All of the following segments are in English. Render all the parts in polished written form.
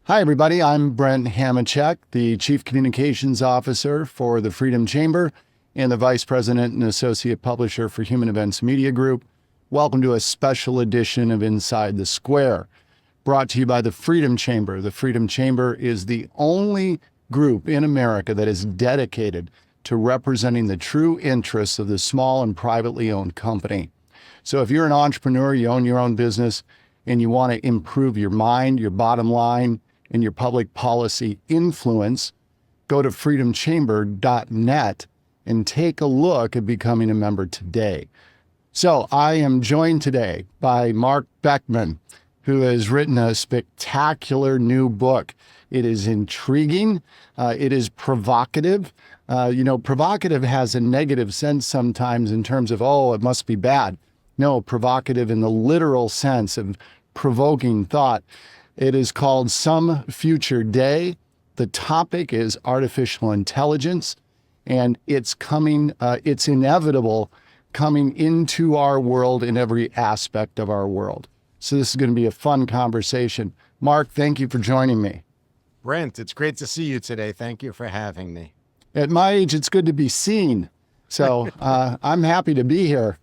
Hi, everybody. I'm Brent Hamachek, the Chief Communications Officer for the Freedom Chamber and the Vice President and Associate Publisher for Human Events Media Group. Welcome to a special edition of Inside the Square, brought to you by the Freedom Chamber. The Freedom Chamber is the only group in America that is dedicated to representing the true interests of the small and privately owned company. So if you're an entrepreneur, you own your own business, and you want to improve your mind, your bottom line, and your public policy influence, go to freedomchamber.net and take a look at becoming a member today. So I am joined today by Marc Beckman, who has written a spectacular new book. It is intriguing. It is provocative. Provocative has a negative sense sometimes in terms of, oh, it must be bad. No, provocative in the literal sense of provoking thought. It is called Some Future Day. The topic is artificial intelligence, and it's inevitable coming into our world in every aspect of our world. So this is going to be a fun conversation. Marc, thank you for joining me. Brent, it's great to see you today. Thank you for having me. At my age, it's good to be seen. So I'm happy to be here.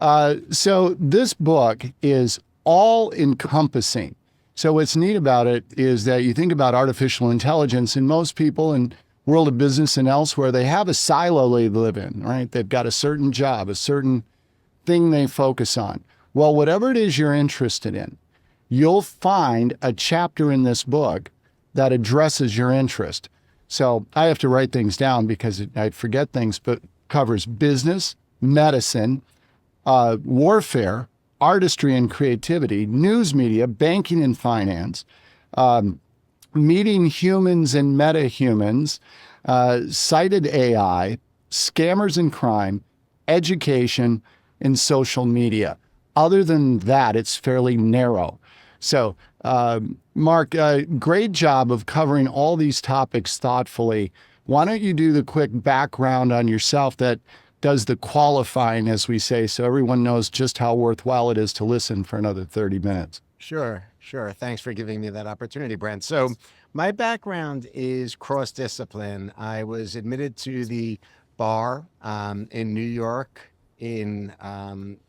So this book is all encompassing. So what's neat about it is that you think about artificial intelligence, and most people in world of business and elsewhere, they have a silo they live in, right? They've got a certain job, a certain thing they focus on. Well, whatever it is you're interested in, you'll find a chapter in this book that addresses your interest. So I have to write things down because I forget things, but covers business, medicine, warfare, artistry and creativity, news media, banking and finance, meeting humans and meta-humans, cited AI, scammers and crime, education, and social media. Other than that, it's fairly narrow. So, Marc, great job of covering all these topics thoughtfully. Why don't you do the quick background on yourself that does the qualifying, as we say, so everyone knows just how worthwhile it is to listen for another 30 minutes. Sure. Thanks for giving me that opportunity, Brent. So my background is cross-discipline. I was admitted to the bar in New York, in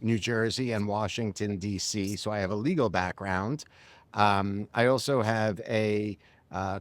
New Jersey, and Washington, D.C. So I have a legal background. I also have a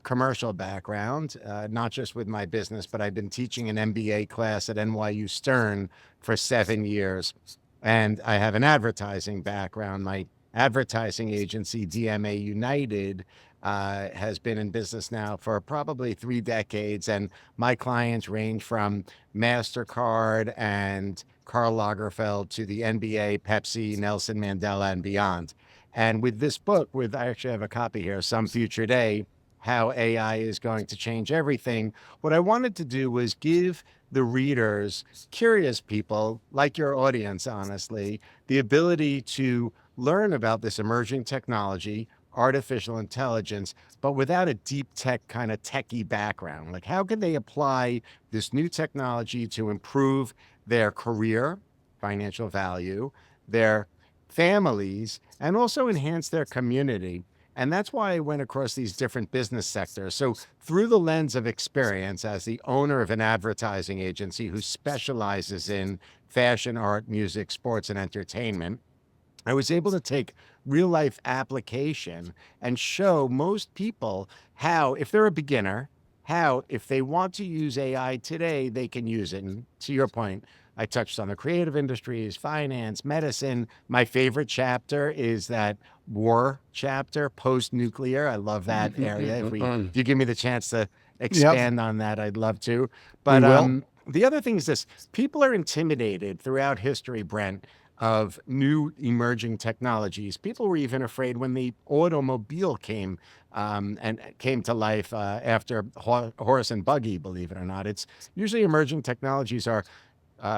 commercial background, not just with my business, but I've been teaching an MBA class at NYU Stern for 7 years. And I have an advertising background. My advertising agency, DMA United, has been in business now for probably 3 decades. And my clients range from MasterCard and Karl Lagerfeld to the NBA, Pepsi, Nelson Mandela, and beyond. And with this book, I actually have a copy here, Some Future Day, how AI is going to change everything. What I wanted to do was give the readers, curious people like your audience, honestly, the ability to learn about this emerging technology, artificial intelligence, but without a deep tech kind of techie background. Like, how can they apply this new technology to improve their career, financial value, their families, and also enhance their community? And that's why I went across these different business sectors. So through the lens of experience as the owner of an advertising agency who specializes in fashion, art, music, sports, and entertainment, I was able to take real life application and show most people how, if they're a beginner, how, if they want to use AI today, they can use it. And to your point, I touched on the creative industries, finance, medicine. My favorite chapter is that war chapter, post-nuclear. I love that area. If you give me the chance to expand on that, I'd love to. But the other thing is this: people are intimidated throughout history, Brent, of new emerging technologies. People were even afraid when the automobile came to life after horse and buggy, believe it or not. It's usually emerging technologies are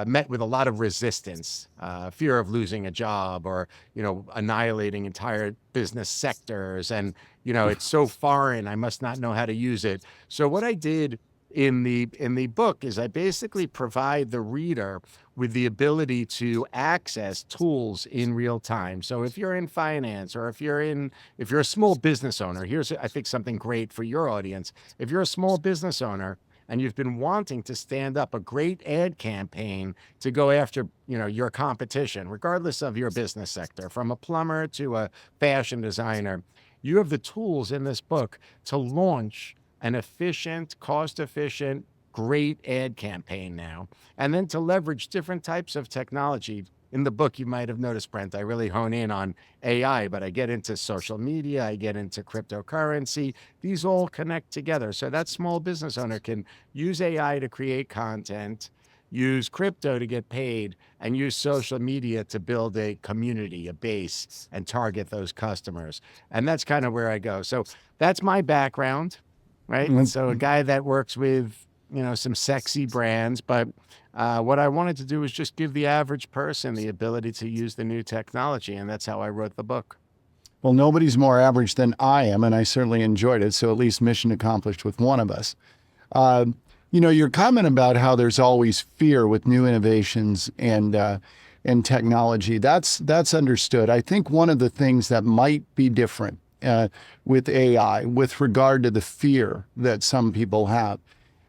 met with a lot of resistance, fear of losing a job, or, annihilating entire business sectors. And, it's so foreign, I must not know how to use it. So what I did in the book is I basically provide the reader with the ability to access tools in real time. So if you're in finance, or if you're a small business owner, here's I think something great for your audience. If you're a small business owner and you've been wanting to stand up a great ad campaign to go after, your competition, regardless of your business sector, from a plumber to a fashion designer, you have the tools in this book to launch an efficient, cost efficient, great ad campaign now, and then to leverage different types of technology. In the book, you might have noticed, Brent, I really hone in on AI, but I get into social media, I get into cryptocurrency. These all connect together. So that small business owner can use AI to create content, use crypto to get paid, and use social media to build a community, a base, and target those customers. And that's kind of where I go. So that's my background, right? Mm, So a guy that works with, some sexy brands, but what I wanted to do was just give the average person the ability to use the new technology, and that's how I wrote the book. Well, nobody's more average than I am, and I certainly enjoyed it. So at least mission accomplished with one of us. Uh, your comment about how there's always fear with new innovations and technology, that's understood. I think one of the things that might be different with AI, with regard to the fear that some people have,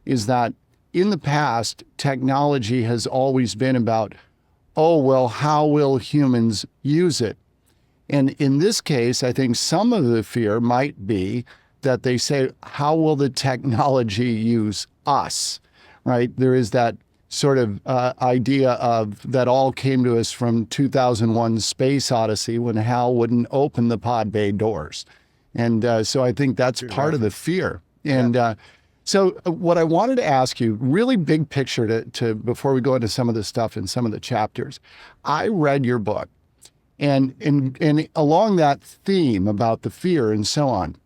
is that in the past, technology has always been about, oh, well, how will humans use it? And in this case, I think some of the fear might be that they say, how will the technology use us? Right? There is that sort of idea of that all came to us from 2001 Space Odyssey when Hal wouldn't open the pod bay doors. And so I think that's Good part of the reference. fear. Yeah. And so what I wanted to ask you, really big picture to before we go into some of the stuff in some of the chapters, I read your book. And along that theme about the fear and so on,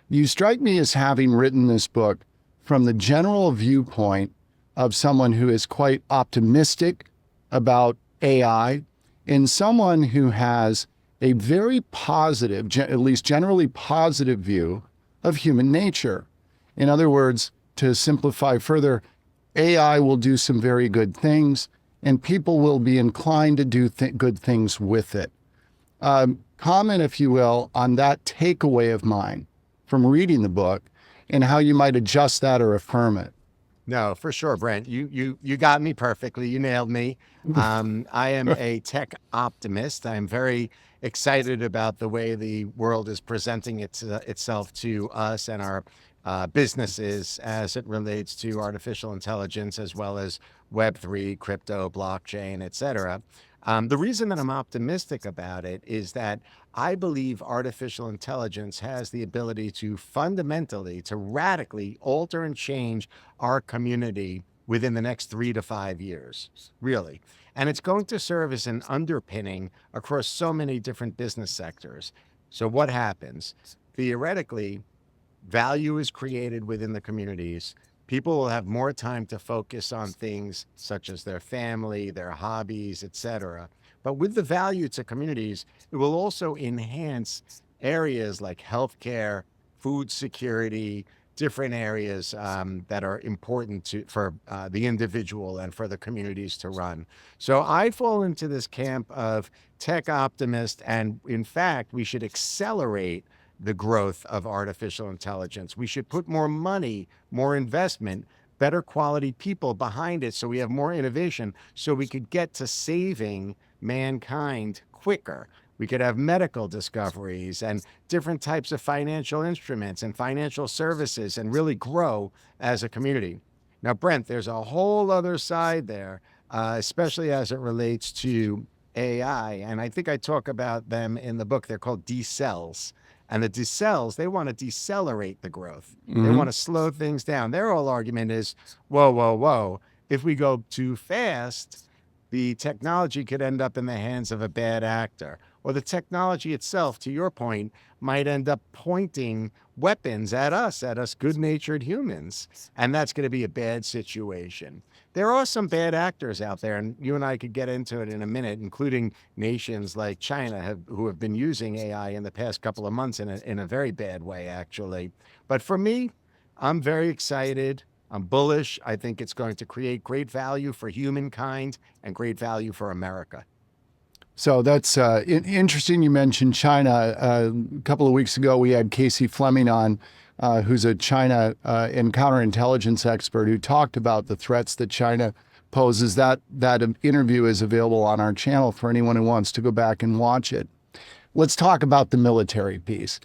you strike me as having written this book from the general viewpoint of someone who is quite optimistic about AI and someone who has a very positive, at least generally positive view of human nature. In other words, to simplify further, AI will do some very good things and people will be inclined to do good things with it. Comment, if you will, on that takeaway of mine from reading the book and how you might adjust that or affirm it. No, for sure, Brent. You got me perfectly. You nailed me. I am a tech optimist. I'm very excited about the way the world is presenting itself to us and our businesses as it relates to artificial intelligence, as well as Web3, crypto, blockchain, et cetera. The reason that I'm optimistic about it is that I believe artificial intelligence has the ability to fundamentally, to radically alter and change our community within the next 3 to 5 years, really. And it's going to serve as an underpinning across so many different business sectors. So what happens? Theoretically, value is created within the communities. People will have more time to focus on things such as their family, their hobbies, etc. But with the value to communities, it will also enhance areas like healthcare, food security, different areas that are important for the individual and for the communities to run. So I fall into this camp of tech optimist, and in fact, we should accelerate the growth of artificial intelligence. We should put more money, more investment, better quality people behind it so we have more innovation, so we could get to saving mankind quicker. We could have medical discoveries and different types of financial instruments and financial services and really grow as a community. Now, Brent, there's a whole other side there, especially as it relates to AI. And I think I talk about them in the book. They're called decels. And the decels, they want to decelerate the growth. They Mm-hmm. want to slow things down. Their whole argument is, whoa, whoa, whoa. If we go too fast, the technology could end up in the hands of a bad actor. Or the technology itself, to your point, might end up pointing weapons at us good-natured humans. And that's going to be a bad situation. There are some bad actors out there, and you and I could get into it in a minute, including nations like China who have been using AI in the past couple of months in a very bad way, actually. But for me, I'm very excited. I'm bullish. I think it's going to create great value for humankind and great value for America. So that's interesting. You mentioned China. A couple of weeks ago, we had Casey Fleming on, who's a China and counterintelligence expert, who talked about the threats that China poses. That interview is available on our channel for anyone who wants to go back and watch it. Let's talk about the military piece.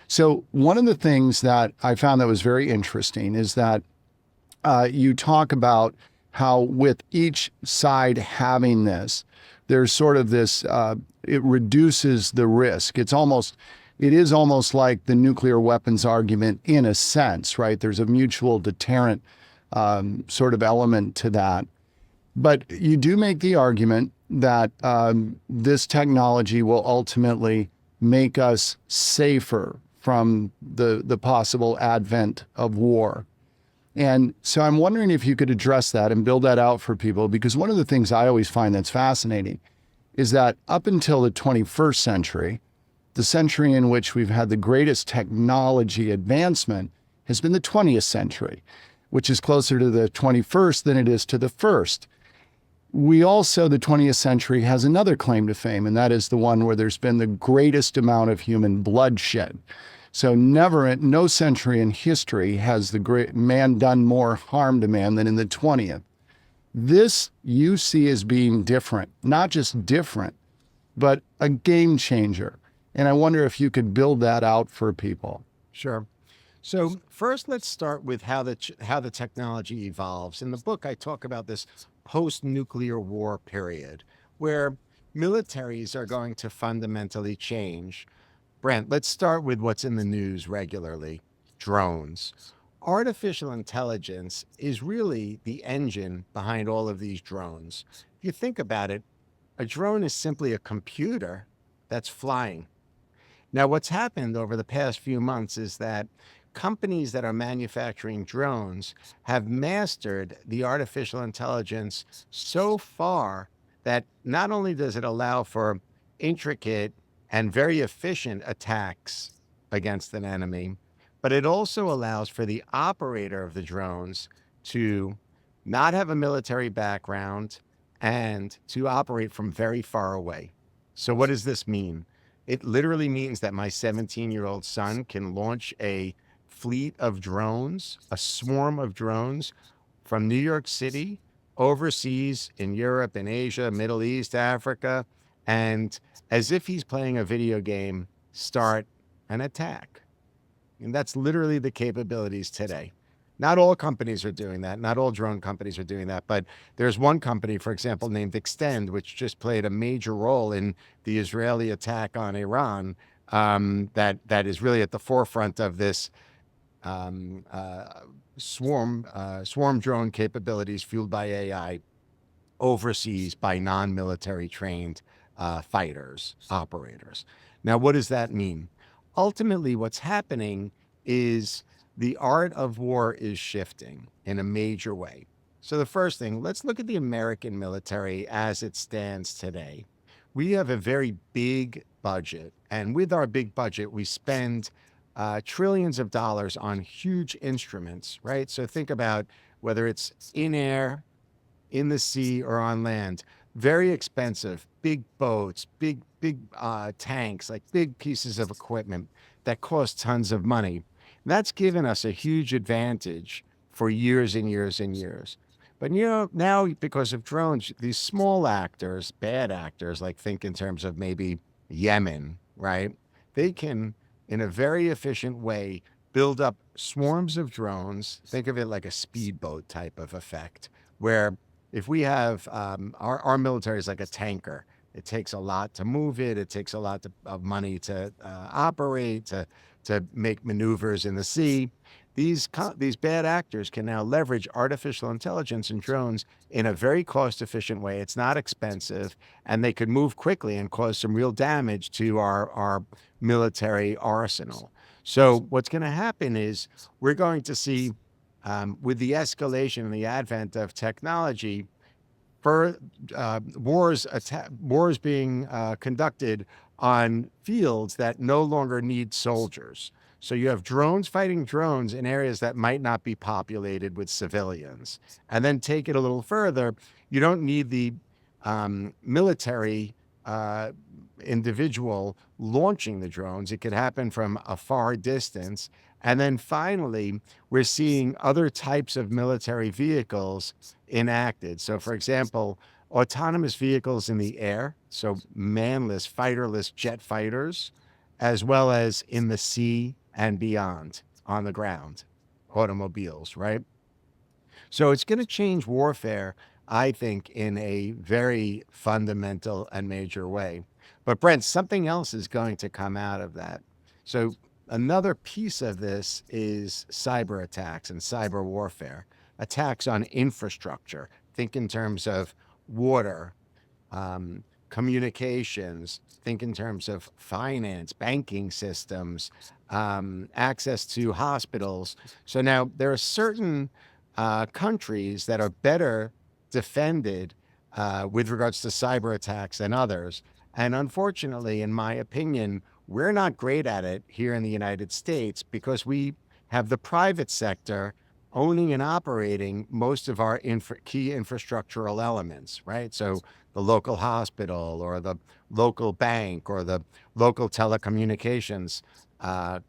So one of the things that I found that was very interesting is that you talk about how with each side having this, there's sort of this, it reduces the risk. It is almost like the nuclear weapons argument in a sense, right? There's a mutual deterrent sort of element to that. But you do make the argument that this technology will ultimately make us safer from the possible advent of war. And so I'm wondering if you could address that and build that out for people, because one of the things I always find that's fascinating is that up until the 21st century, the century in which we've had the greatest technology advancement has been the 20th century, which is closer to the 21st than it is to the first. We also, the 20th century has another claim to fame, and that is the one where there's been the greatest amount of human bloodshed. So never, no century in history has the great man done more harm to man than in the 20th. This you see as being different, not just different, but a game changer. And I wonder if you could build that out for people. Sure. So first, let's start with how the technology evolves. In the book, I talk about this post-nuclear war period where militaries are going to fundamentally change. Brent, let's start with what's in the news regularly: drones. Artificial intelligence is really the engine behind all of these drones. If you think about it, a drone is simply a computer that's flying. Now, what's happened over the past few months is that companies that are manufacturing drones have mastered the artificial intelligence so far that not only does it allow for intricate and very efficient attacks against an enemy, but it also allows for the operator of the drones to not have a military background and to operate from very far away. So what does this mean? It literally means that my 17-year-old son can launch a fleet of drones, a swarm of drones from New York City, overseas in Europe and Asia, Middle East, Africa, and as if he's playing a video game, start an attack. And that's literally the capabilities today. Not all companies are doing that. Not all drone companies are doing that. But there's one company, for example, named Extend, which just played a major role in the Israeli attack on Iran, that is really at the forefront of this swarm drone capabilities fueled by AI overseas by non-military trained fighters, operators. Now, what does that mean? Ultimately, what's happening is the art of war is shifting in a major way. So the first thing, let's look at the American military as it stands today. We have a very big budget, and with our big budget, we spend trillions of dollars on huge instruments, right? So think about whether it's in air, in the sea, or on land. Very expensive, big boats, big tanks, like big pieces of equipment that cost tons of money. That's given us a huge advantage for years and years and years. But now because of drones, these small actors, bad actors, like think in terms of maybe Yemen, right? They can, in a very efficient way, build up swarms of drones. Think of it like a speedboat type of effect, where if we have our military is like a tanker. It takes a lot to move it. It takes a lot of money to operate, to make maneuvers in the sea. These bad actors can now leverage artificial intelligence and drones in a very cost-efficient way. It's not expensive, and they could move quickly and cause some real damage to our military arsenal. So what's going to happen is we're going to see, with the escalation and the advent of technology, for wars being conducted on fields that no longer need soldiers. So you have drones fighting drones in areas that might not be populated with civilians. And then take it a little further, you don't need the military uh, individual launching the drones. It could happen from a far distance. And then finally, we're seeing other types of military vehicles enacted. So, for example, autonomous vehicles in the air, so manless, fighterless jet fighters, as well as in the sea and beyond on the ground, automobiles, right? So it's going to change warfare, I think, in a very fundamental and major way. But Brent, something else is going to come out of that. So another piece of this is cyber attacks and cyber warfare, attacks on infrastructure. Think in terms of water, communications, think in terms of finance, banking systems, access to hospitals. So now there are certain countries that are better defended with regards to cyber attacks than others. And unfortunately, in my opinion, we're not great at it here in the United States because we have the private sector owning and operating most of our key infrastructural elements, right? So the local hospital or the local bank or the local telecommunications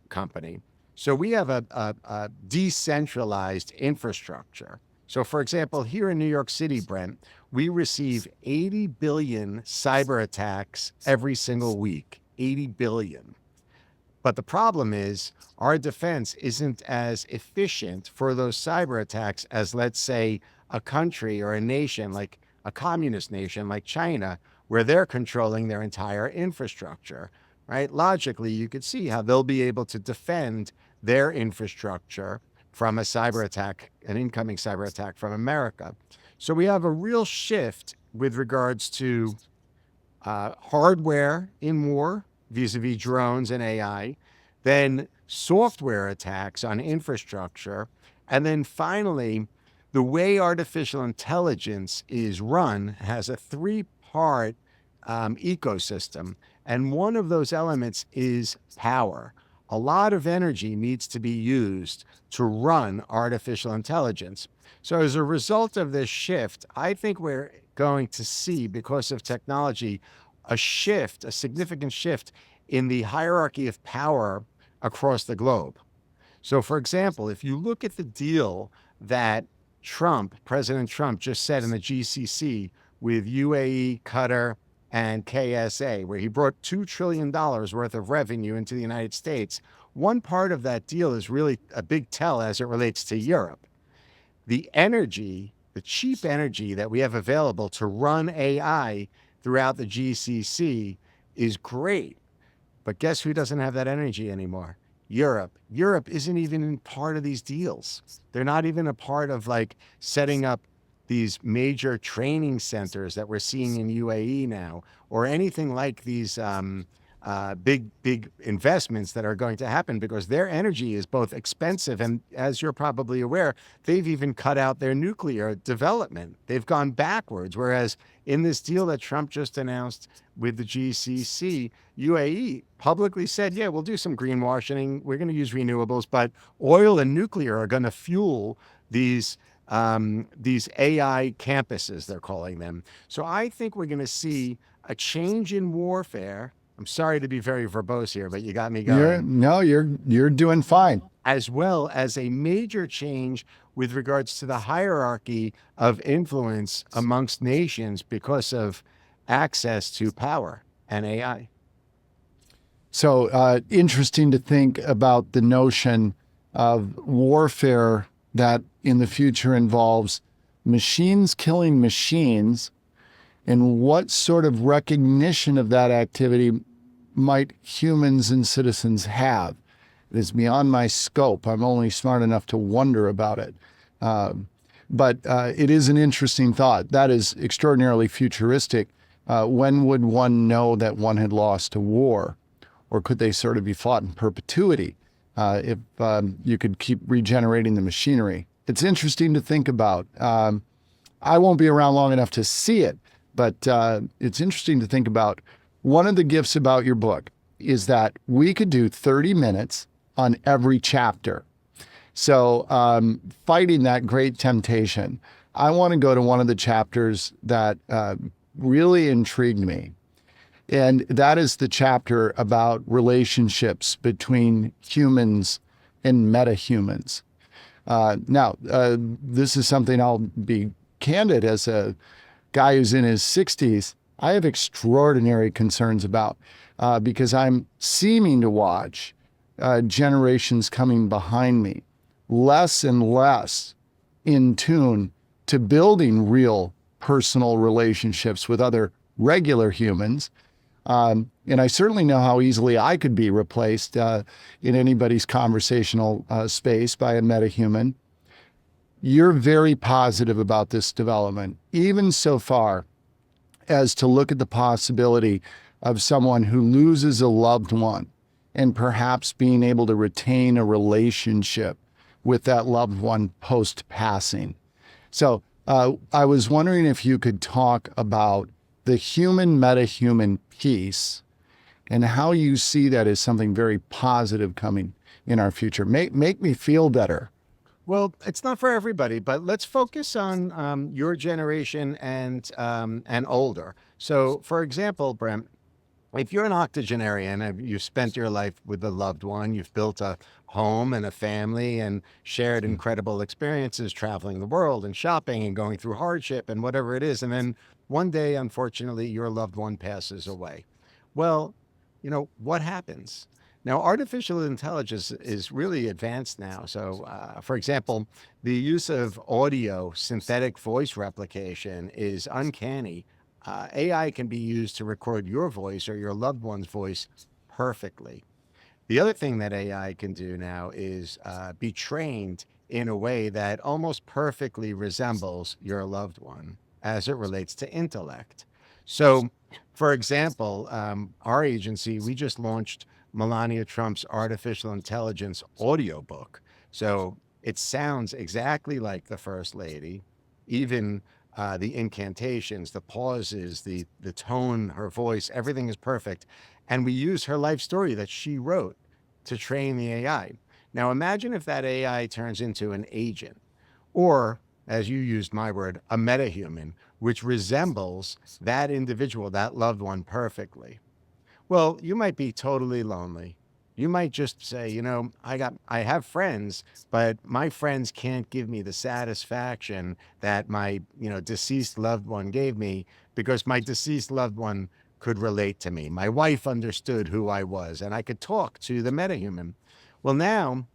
company. So we have a decentralized infrastructure. So, for example, here in New York City, Brent, we receive 80 billion cyber attacks every single week. 80 billion. But the problem is our defense isn't as efficient for those cyber attacks as, let's say, a country or a nation like a communist nation like China, where they're controlling their entire infrastructure, right? Logically, you could see how they'll be able to defend their infrastructure from a cyber attack, an incoming cyber attack from America. So we have a real shift with regards to hardware in war vis-a-vis drones and AI, then software attacks on infrastructure, and then finally, the way artificial intelligence is run has a three-part ecosystem, and one of those elements is power. A lot of energy needs to be used to run artificial intelligence. So as a result of this shift, I think we're going to see, because of technology, a shift, a significant shift in the hierarchy of power across the globe. So, for example, if you look at the deal that President Trump just said in the GCC with UAE, Qatar, and KSA, where he brought $2 trillion worth of revenue into the United States, one part of that deal is really a big tell as it relates to Europe. The energy, the cheap energy that we have available to run AI throughout the GCC is great. But guess who doesn't have that energy anymore? Europe. Europe isn't even in part of these deals. They're not even a part of like setting up these major training centers that we're seeing in UAE now, or anything like these big investments that are going to happen, because their energy is both expensive and, as you're probably aware, they've even cut out their nuclear development. They've gone backwards. Whereas in this deal that Trump just announced with the GCC, UAE publicly said, yeah, we'll do some greenwashing. We're going to use renewables, but oil and nuclear are going to fuel these AI campuses, they're calling them. So I think we're going to see a change in warfare. I'm sorry to be very verbose here, but you got me going. You're doing fine. As well as a major change with regards to the hierarchy of influence amongst nations because of access to power and AI. So interesting to think about the notion of warfare that in the future involves machines killing machines, and what sort of recognition of that activity might humans and citizens have. It is beyond my scope. I'm only smart enough to wonder about it. But it is an interesting thought. That is extraordinarily futuristic. When would one know that one had lost a war? Or could they sort of be fought in perpetuity if you could keep regenerating the machinery? It's interesting to think about. I won't be around long enough to see it, but it's interesting to think about. One of the gifts about your book is that we could do 30 minutes on every chapter. So fighting that great temptation, I want to go to one of the chapters that really intrigued me. And that is the chapter about relationships between humans and metahumans. This is something I'll be candid as a guy who's in his 60s. I have extraordinary concerns about because I'm seeming to watch generations coming behind me less and less in tune to building real personal relationships with other regular humans. And I certainly know how easily I could be replaced in anybody's conversational space by a metahuman. You're very positive about this development, even so far as to look at the possibility of someone who loses a loved one and perhaps being able to retain a relationship with that loved one post-passing. So I was wondering if you could talk about the human metahuman piece and how you see that as something very positive coming in our future. Make me feel better. Well, it's not for everybody, but let's focus on your generation and older. So, for example, Brent, if you're an octogenarian and you've spent your life with a loved one, you've built a home and a family and shared incredible experiences traveling the world and shopping and going through hardship and whatever it is. And then one day, unfortunately, your loved one passes away. Well, what happens? Now, artificial intelligence is really advanced now. So, for example, the use of audio synthetic voice replication is uncanny. AI can be used to record your voice or your loved one's voice perfectly. The other thing that AI can do now is be trained in a way that almost perfectly resembles your loved one as it relates to intellect. So, for example, our agency, we just launched Melania Trump's artificial intelligence audiobook. So it sounds exactly like the First Lady, even the incantations, the pauses, the tone, her voice, everything is perfect. And we use her life story that she wrote to train the AI. Now imagine if that AI turns into an agent, or as you used my word, a metahuman, which resembles that individual, that loved one perfectly. Well, you might be totally lonely. You might just say, I have friends, but my friends can't give me the satisfaction that my, deceased loved one gave me because my deceased loved one could relate to me. My wife understood who I was and I could talk to the metahuman. Well, now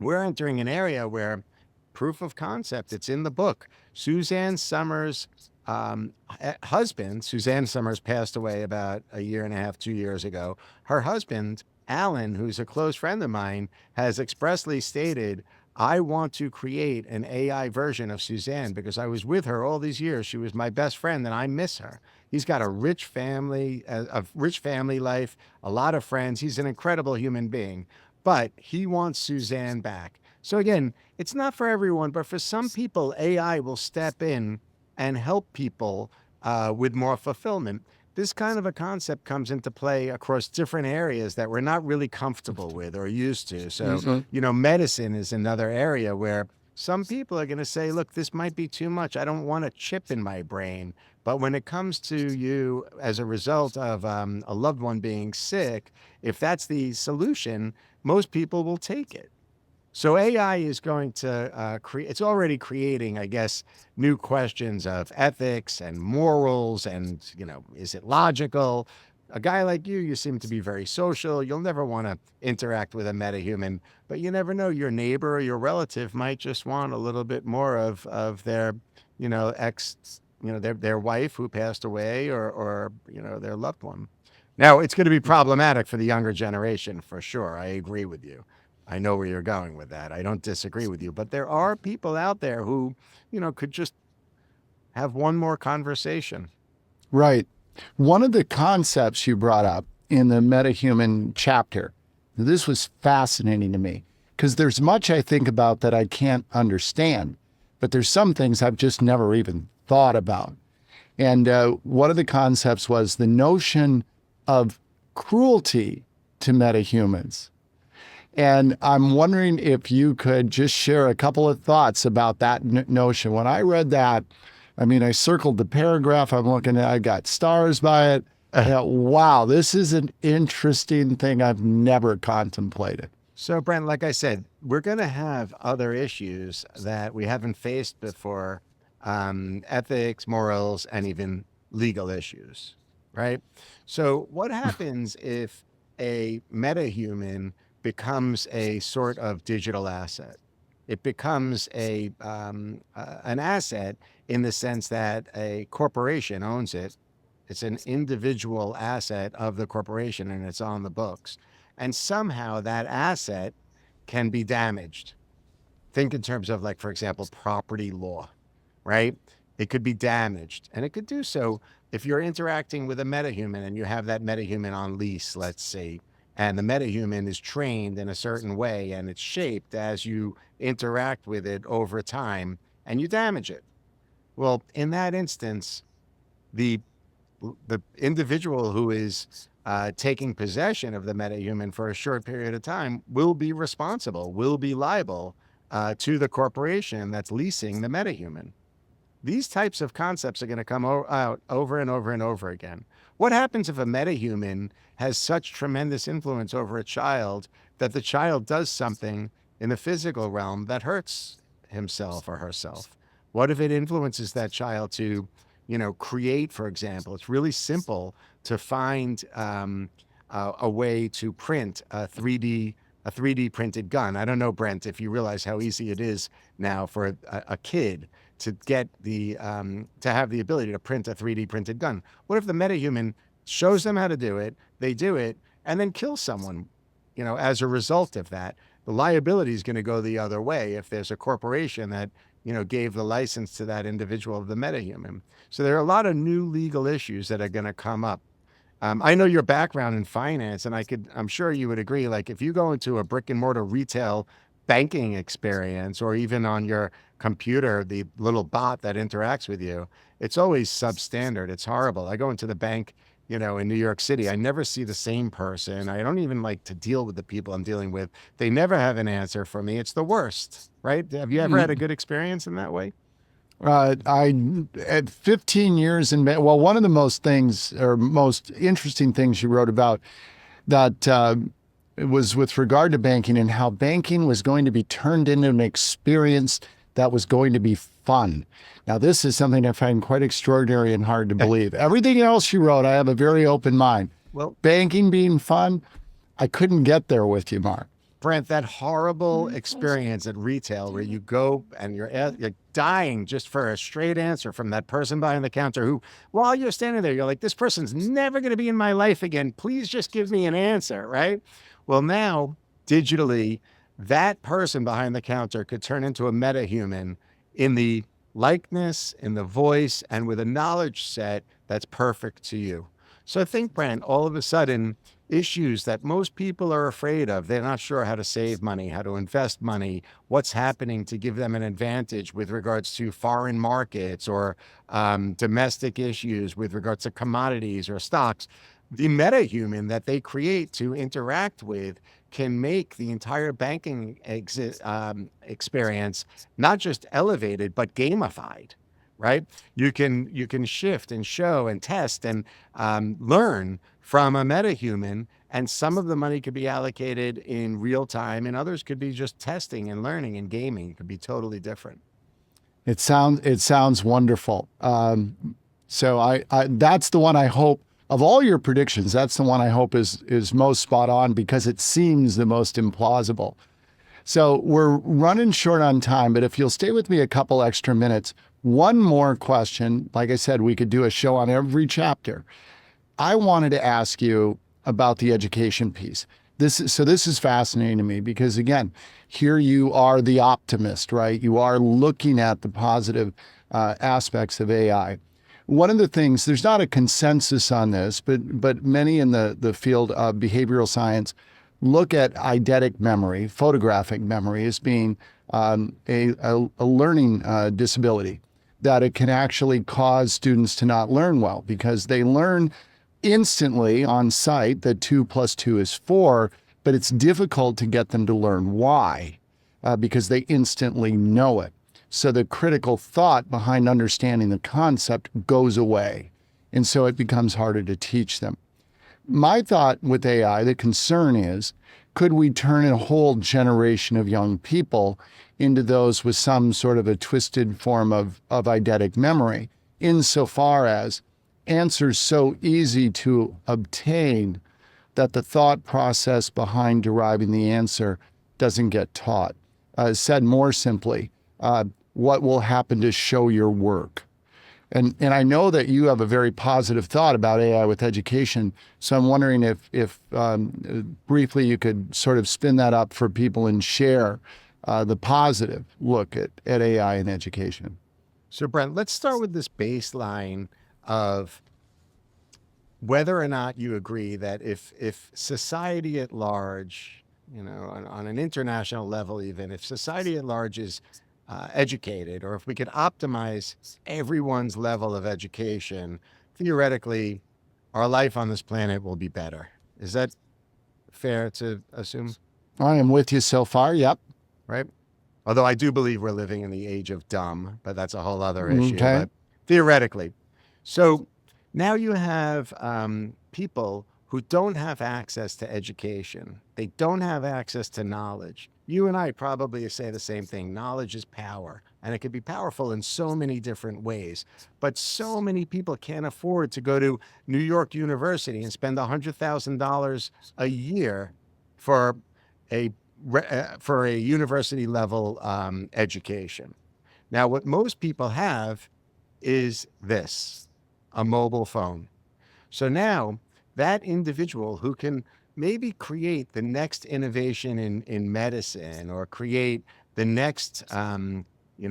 we're entering an area where proof of concept, it's in the book. Suzanne Summers' husband, Suzanne Summers passed away about a year and a half, 2 years ago. Her husband, Alan, who's a close friend of mine, has expressly stated, I want to create an AI version of Suzanne because I was with her all these years. She was my best friend and I miss her. He's got a rich family life, a lot of friends. He's an incredible human being, but he wants Suzanne back. So again, it's not for everyone, but for some people, AI will step in and help people with more fulfillment. This kind of a concept comes into play across different areas that we're not really comfortable with or used to. So, medicine is another area where some people are going to say, look, this might be too much. I don't want a chip in my brain. But when it comes to you as a result of a loved one being sick, if that's the solution, most people will take it. So AI is going to create, it's already creating, I guess, new questions of ethics and morals and, is it logical? A guy like you seem to be very social. You'll never want to interact with a metahuman, but you never know. Your neighbor or your relative might just want a little bit more of their, their wife who passed away or their loved one. Now, it's going to be problematic for the younger generation, for sure. I agree with you. I know where you're going with that. I don't disagree with you, but there are people out there who, could just have one more conversation. Right. One of the concepts you brought up in the metahuman chapter, this was fascinating to me because there's much I think about that I can't understand, but there's some things I've just never even thought about. And one of the concepts was the notion of cruelty to metahumans. And I'm wondering if you could just share a couple of thoughts about that notion. When I read that, I mean, I circled the paragraph I'm looking at, I got stars by it. Wow, this is an interesting thing I've never contemplated. So, Brent, like I said, we're going to have other issues that we haven't faced before, ethics, morals, and even legal issues, right? So, what happens if a metahuman becomes a sort of digital asset? It becomes an asset in the sense that a corporation owns it. It's an individual asset of the corporation and it's on the books. And somehow that asset can be damaged. Think in terms of, like, for example, property law, right? It could be damaged. And it could do so if you're interacting with a metahuman and you have that metahuman on lease, let's say, and the metahuman is trained in a certain way and it's shaped as you interact with it over time and you damage it. Well, in that instance, the the individual who is taking possession of the metahuman for a short period of time will be responsible, will be liable to the corporation that's leasing the metahuman. These types of concepts are going to come out over and over and over again. What happens if a metahuman has such tremendous influence over a child that the child does something in the physical realm that hurts himself or herself? What if it influences that child to, create, for example? It's really simple to find a way to print a 3D printed gun. I don't know, Brent, if you realize how easy it is now for a kid to get to have the ability to print a 3D printed gun. What if the metahuman shows them how to do it, they do it, and then kill someone, as a result of that? The liability is going to go the other way if there's a corporation that, gave the license to that individual of the metahuman. So there are a lot of new legal issues that are going to come up. I know your background in finance, and I'm sure you would agree, like if you go into a brick and mortar retail banking experience, or even on your computer, the little bot that interacts with you, it's always substandard. It's horrible. I go into the bank, in New York City, I never see the same person. I don't even like to deal with the people I'm dealing with. They never have an answer for me. It's the worst, right? Have you ever had a good experience in that way? I at 15 years in, well, one of the most interesting things you wrote about that it was with regard to banking and how banking was going to be turned into an experience that was going to be fun. Now, this is something I find quite extraordinary and hard to believe. Everything else you wrote, I have a very open mind. Well, Banking being fun, I couldn't get there with you, Mark. Brent, that horrible experience at retail where you go and you're dying just for a straight answer from that person behind the counter who, while you're standing there, you're like, this person's never going to be in my life again. Please just give me an answer, right? Well, now, digitally, that person behind the counter could turn into a metahuman in the likeness, in the voice, and with a knowledge set that's perfect to you. So think, Brent, all of a sudden, issues that most people are afraid of. They're not sure how to save money, how to invest money, what's happening to give them an advantage with regards to foreign markets or domestic issues with regards to commodities or stocks. The metahuman that they create to interact with can make the entire banking experience not just elevated, but gamified, right? You can shift and show and test and learn from a metahuman, and some of the money could be allocated in real time, and others could be just testing and learning and gaming. It could be totally different. It sounds wonderful. So I that's the one I hope of all your predictions. That's the one I hope is most spot on because it seems the most implausible. So we're running short on time, but if you'll stay with me a couple extra minutes, one more question. Like I said, we could do a show on every chapter. I wanted to ask you about the education piece. This is fascinating to me because, again, here you are the optimist, right? You are looking at the positive aspects of AI. One of the things, there's not a consensus on this, but many in the field of behavioral science look at eidetic memory, photographic memory, as being a learning disability, that it can actually cause students to not learn well because they learn instantly on sight that 2 + 2 is 4, but it's difficult to get them to learn why, because they instantly know it. So the critical thought behind understanding the concept goes away. And so it becomes harder to teach them. My thought with AI, the concern is, could we turn a whole generation of young people into those with some sort of a twisted form of eidetic memory, insofar as answers so easy to obtain that the thought process behind deriving the answer doesn't get taught? Said more simply, what will happen to show your work? And I know that you have a very positive thought about AI with education. So I'm wondering if briefly you could sort of spin that up for people and share the positive look at AI in education. So, Brent, let's start with this baseline of whether or not you agree that if society at large, on an international level, even if society at large is educated, or if we could optimize everyone's level of education, theoretically, our life on this planet will be better. Is that fair to assume? I am with you so far. Yep. Right? Although I do believe we're living in the age of dumb, but that's a whole other issue. Okay. But theoretically. So now you have people who don't have access to education. They don't have access to knowledge. You and I probably say the same thing. Knowledge is power, and it can be powerful in so many different ways. But so many people can't afford to go to New York University and spend $100,000 a year for a university level education. Now, what most people have is this, a mobile phone. So now that individual who can maybe create the next innovation in medicine, or create the next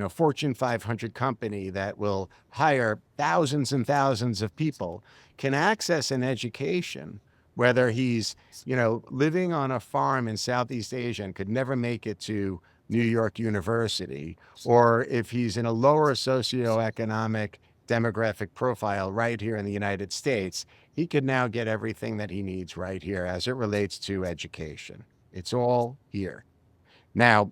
Fortune 500 company that will hire thousands and thousands of people, can access an education, whether he's living on a farm in Southeast Asia and could never make it to New York University, or if he's in a lower socioeconomic demographic profile right here in the United States, he could now get everything that he needs right here as it relates to education. It's all here. Now,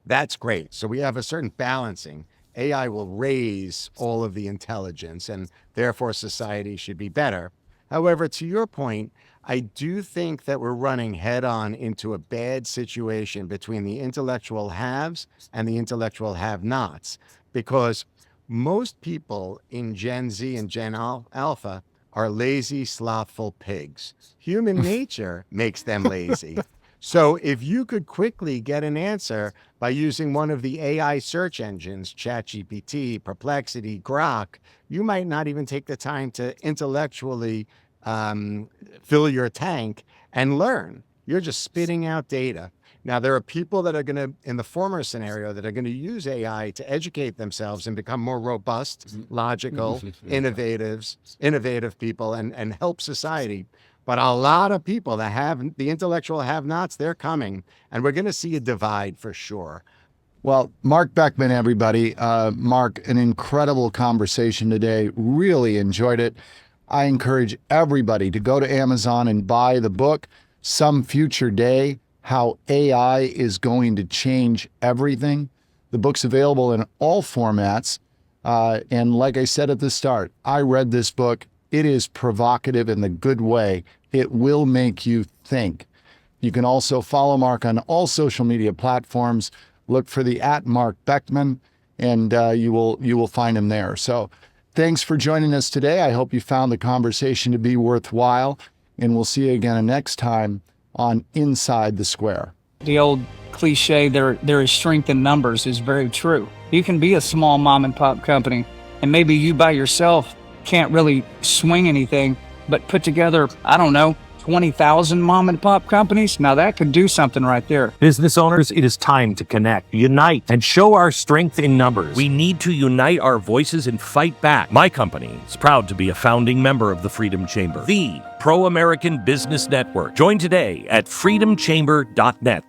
that's great. So we have a certain balancing. AI will raise all of the intelligence, and therefore society should be better. However, to your point, I do think that we're running head on into a bad situation between the intellectual haves and the intellectual have-nots, because most people in Gen Z and Gen Alpha are lazy, slothful pigs. Human nature makes them lazy. So if you could quickly get an answer by using one of the AI search engines, ChatGPT, Perplexity, Grok, you might not even take the time to intellectually fill your tank and learn. You're just spitting out data. Now, there are people that are going to, in the former scenario, that are going to use AI to educate themselves and become more robust, logical, innovative people and help society. But a lot of people that have the intellectual have-nots, they're coming, and we're going to see a divide for sure. Well, Marc Beckman, everybody. Marc, an incredible conversation today. Really enjoyed it. I encourage everybody to go to Amazon and buy the book, Some Future Day, How AI is Going to Change Everything. The book's available in all formats. And like I said at the start, I read this book. It is provocative in the good way. It will make you think. You can also follow Marc on all social media platforms. Look for the @Marc Beckman, and you will find him there. So thanks for joining us today. I hope you found the conversation to be worthwhile, and we'll see you again next time on Inside the Square. The old cliche, there is strength in numbers, is very true. You can be a small mom and pop company, and maybe you by yourself can't really swing anything, but put together, 20,000 mom and pop companies. Now that could do something right there. Business owners, it is time to connect, unite, and show our strength in numbers. We need to unite our voices and fight back. My company is proud to be a founding member of the Freedom Chamber, the pro-American business network. Join today at freedomchamber.net.